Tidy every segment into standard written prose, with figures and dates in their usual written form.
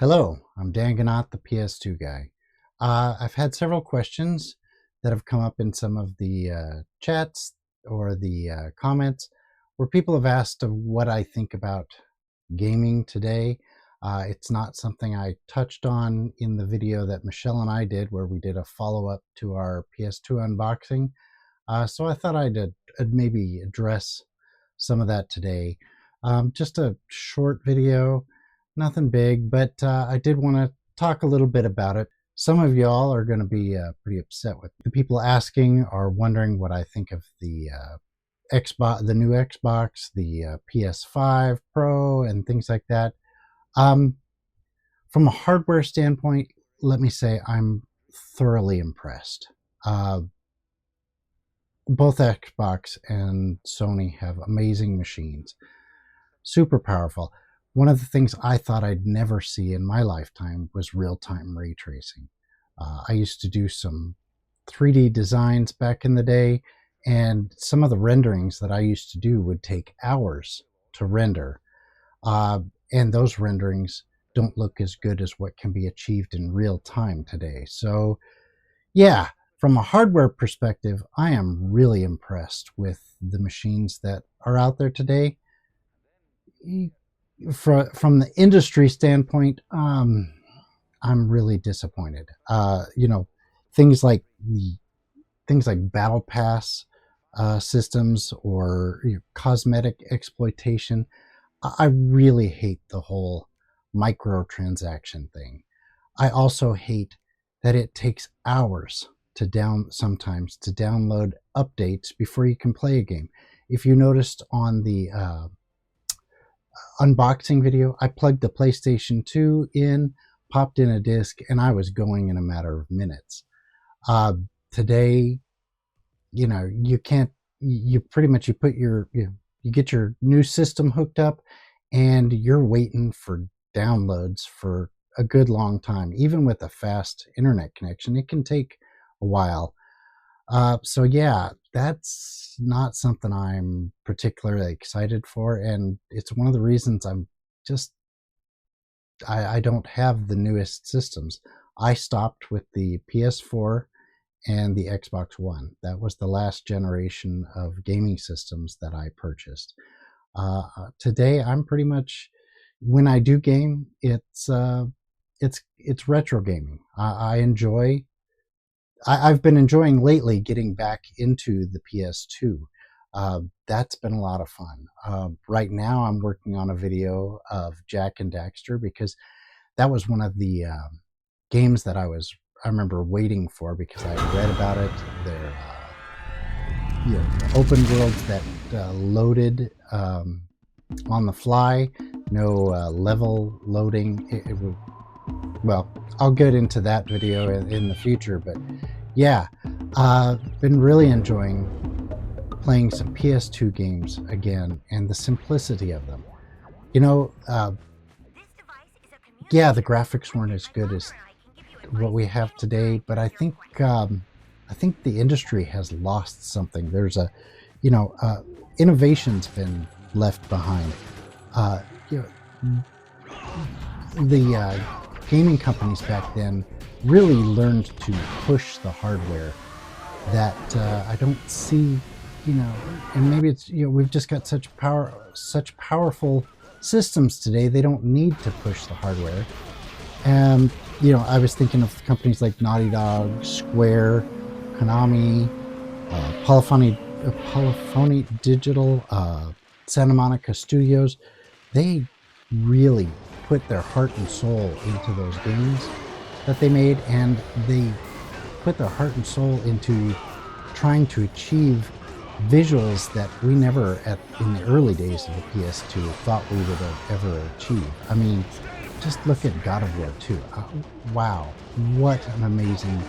Hello, I'm Dan Ganot, the PS2 Guy. I've had several questions that have come up in some of the chats or the comments where people have asked of what I think about gaming today. It's not something I touched on in the video that Michelle and I did where we did a follow-up to our PS2 unboxing. So I thought I'd maybe address some of that today. Just a short video. Nothing big, but I did want to talk a little bit about it. Some of y'all are going to be pretty upset with the people asking or wondering what I think of the Xbox, the new Xbox, the PS5 Pro, and things like that. From a hardware standpoint, let me say I'm thoroughly impressed. Both Xbox and Sony have amazing machines, super powerful. One of the things I thought I'd never see in my lifetime was real-time ray tracing. I used to do some 3D designs back in the day, and some of the renderings that I used to do would take hours to render. And those renderings don't look as good as what can be achieved in real time today. So yeah, from a hardware perspective, I am really impressed with the machines that are out there today. From the industry standpoint, I'm really disappointed. Things like battle pass systems or cosmetic exploitation. I really hate the whole microtransaction thing. I also hate that it takes hours sometimes to download updates before you can play a game. If you noticed on the unboxing video, I plugged the PlayStation 2 in, popped in a disc, and I was going in a matter of minutes. Today, you can't. You pretty much you get your new system hooked up, and you're waiting for downloads for a good long time. Even with a fast internet connection, it can take a while. So yeah, that's not something I'm particularly excited for, and it's one of the reasons I don't have the newest systems. I stopped with the PS4 and the Xbox One. That was the last generation of gaming systems that I purchased. Today, I'm pretty much, when I do game, it's retro gaming. I've been enjoying lately getting back into the PS2. That's been a lot of fun. Right now I'm working on a video of Jak and Daxter because that was one of the games that I remember waiting for because I read about it. They're open worlds that loaded on the fly, no level loading. Well, I'll get into that video in the future, but yeah, been really enjoying playing some PS2 games again and the simplicity of them. Yeah, the graphics weren't as good as what we have today, but I think the industry has lost something. There's innovation's been left behind. The gaming companies back then really learned to push the hardware that I don't see, and maybe it's, we've just got such powerful systems today, they don't need to push the hardware. And, I was thinking of companies like Naughty Dog, Square, Konami, Polyphony Digital, Santa Monica Studios. They really put their heart and soul into those games that they made, and they put their heart and soul into trying to achieve visuals that we never, in the early days of the PS2, thought we would have ever achieved. I mean, just look at God of War 2. Wow, what an amazing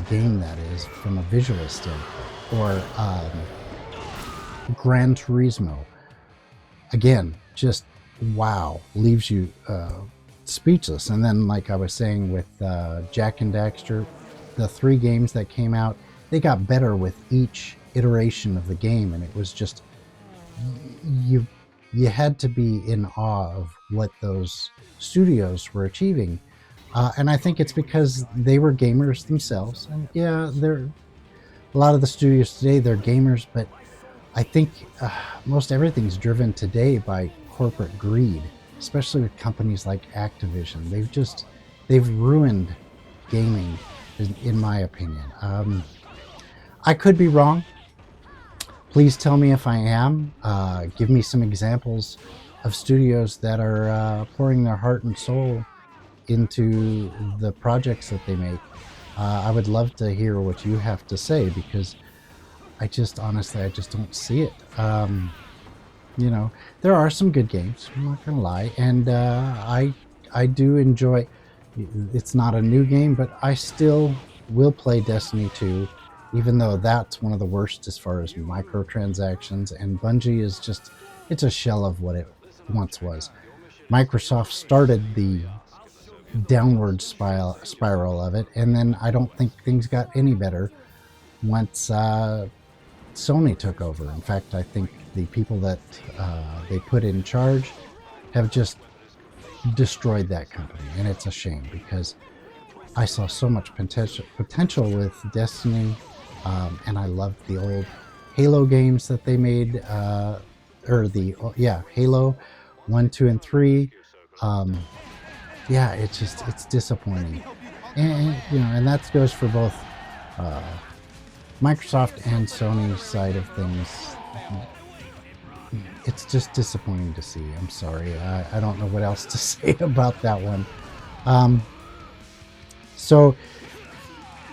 game that is from a visual standpoint. Or Gran Turismo. Again, just wow, leaves you speechless. And then, like I was saying with Jak and Daxter, the 3 games that came out, they got better with each iteration of the game, and it was just, you you had to be in awe of what those studios were achieving. And I think it's because they were gamers themselves. And yeah, they're a lot of the studios today, they're gamers, but I think most everything's driven today by corporate greed, especially with companies like Activision. They've ruined gaming, in my opinion. I could be wrong. Please tell me if I am. Give me some examples of studios that are pouring their heart and soul into the projects that they make. I would love to hear what you have to say, because I just don't see it. There are some good games, I'm not gonna lie, and I do enjoy. It's not a new game, but I still will play Destiny 2, even though that's one of the worst as far as microtransactions. And Bungie is it's a shell of what it once was. Microsoft started the downward spiral of it, and then I don't think things got any better once Sony took over. In fact, I think the people that they put in charge have just destroyed that company, and it's a shame, because I saw so much potential with Destiny, and I loved the old Halo games that they made, Halo 1, 2, and 3. It's disappointing, and that goes for both Microsoft and Sony side of things. It's just disappointing to see. I'm sorry. I don't know what else to say about that one. So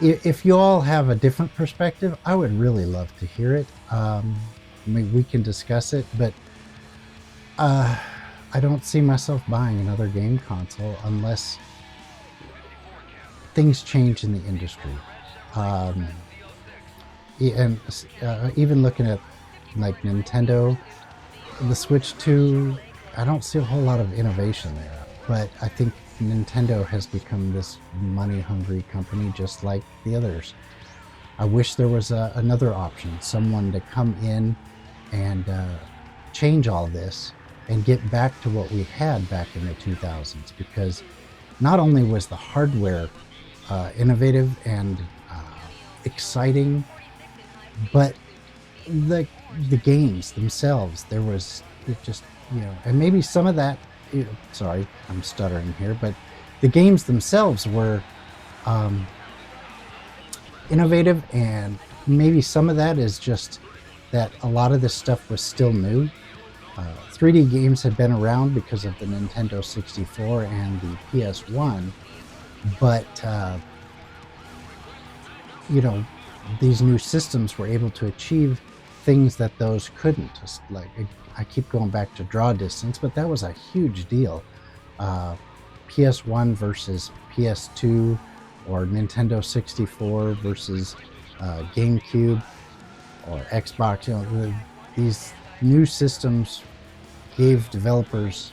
if you all have a different perspective, I would really love to hear it. We can discuss it, but I don't see myself buying another game console unless things change in the industry. Even looking at like Nintendo, the Switch 2, I don't see a whole lot of innovation there. But I think Nintendo has become this money-hungry company just like the others. I wish there was another option, someone to come in and change all this and get back to what we had back in the 2000s, because not only was the hardware innovative and exciting, but the games themselves, there was just, and maybe some of that, sorry, I'm stuttering here, but the games themselves were innovative, and maybe some of that is just that a lot of this stuff was still new. 3D games had been around because of the Nintendo 64 and the PS1, but these new systems were able to achieve things that those couldn't. Just like, I keep going back to draw distance, but that was a huge deal. PS1 versus PS2, or Nintendo 64 versus GameCube or Xbox. These new systems gave developers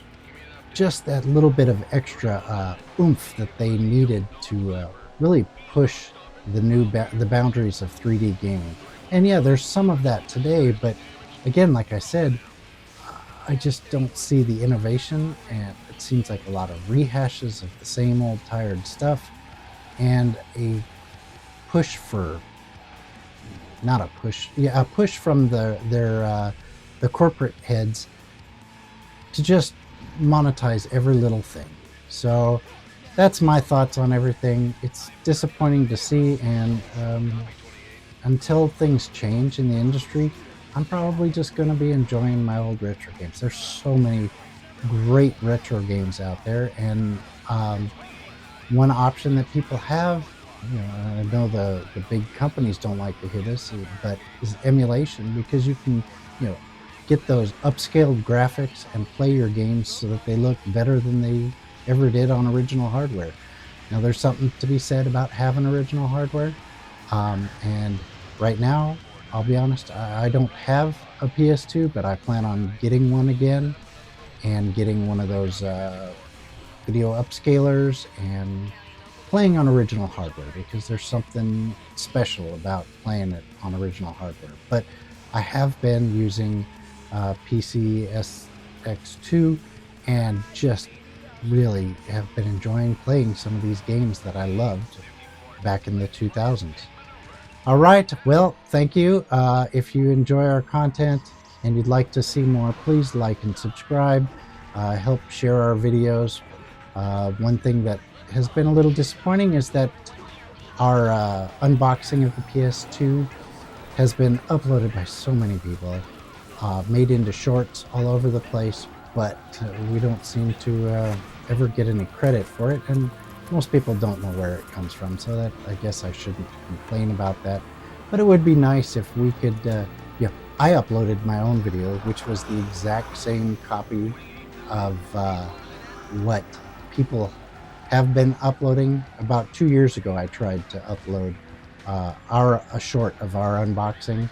just that little bit of extra oomph that they needed to really push the boundaries of 3D gaming. And yeah, there's some of that today, but again, like I said, I just don't see the innovation, and it seems like a lot of rehashes of the same old tired stuff, and a push for a push from the corporate heads to just monetize every little thing. So that's my thoughts on everything. It's disappointing to see, and until things change in the industry, I'm probably just going to be enjoying my old retro games. There's so many great retro games out there, and one option that people have, I know the big companies don't like to hear this, but is emulation, because you can, get those upscaled graphics and play your games so that they look better than they ever did on original hardware. Now, there's something to be said about having original hardware, and right now, I'll be honest, I don't have a PS2, but I plan on getting one again, and getting one of those video upscalers and playing on original hardware, because there's something special about playing it on original hardware. But I have been using PC X2, and just really have been enjoying playing some of these games that I loved back in the 2000s. All right, well, thank you. If you enjoy our content and you'd like to see more, please like and subscribe. Help share our videos. One thing that has been a little disappointing is that our unboxing of the PS2 has been uploaded by so many people, made into shorts all over the place, but we don't seem to ever get any credit for it, and most people don't know where it comes from, so that I guess I shouldn't complain about that. But it would be nice if we could, yeah, I uploaded my own video, which was the exact same copy of what people have been uploading. About 2 years ago, I tried to upload a short of our unboxing,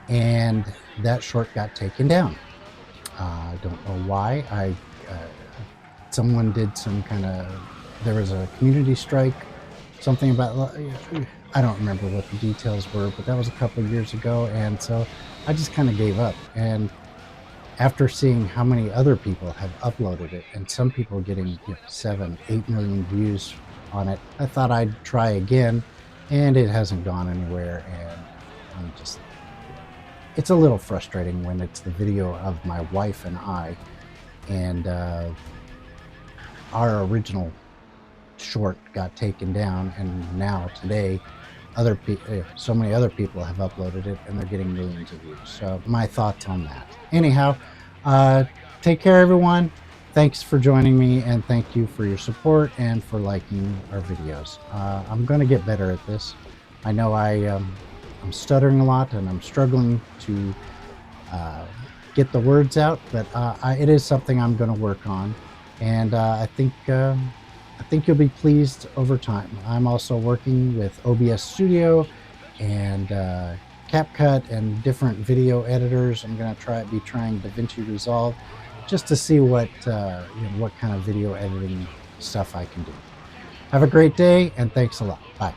and that short got taken down. I don't know why. Someone did some kind of, there was a community strike, something about, I don't remember what the details were, but that was a couple of years ago, and so I just kind of gave up. And after seeing how many other people have uploaded it, and some people getting 7-8 million views on it, I thought I'd try again, and it hasn't gone anywhere. And I'm just, it's a little frustrating when it's the video of my wife and I, and our original short got taken down, and now today so many other people have uploaded it and they're getting millions of views. So my thoughts on that. Anyhow, take care everyone. Thanks for joining me, and thank you for your support and for liking our videos. I'm going to get better at this. I know I'm stuttering a lot and I'm struggling to get the words out, but it is something I'm going to work on, and I think you'll be pleased over time. I'm also working with OBS Studio and CapCut and different video editors. I'm going to be trying DaVinci Resolve just to see what kind of video editing stuff I can do. Have a great day, and thanks a lot. Bye.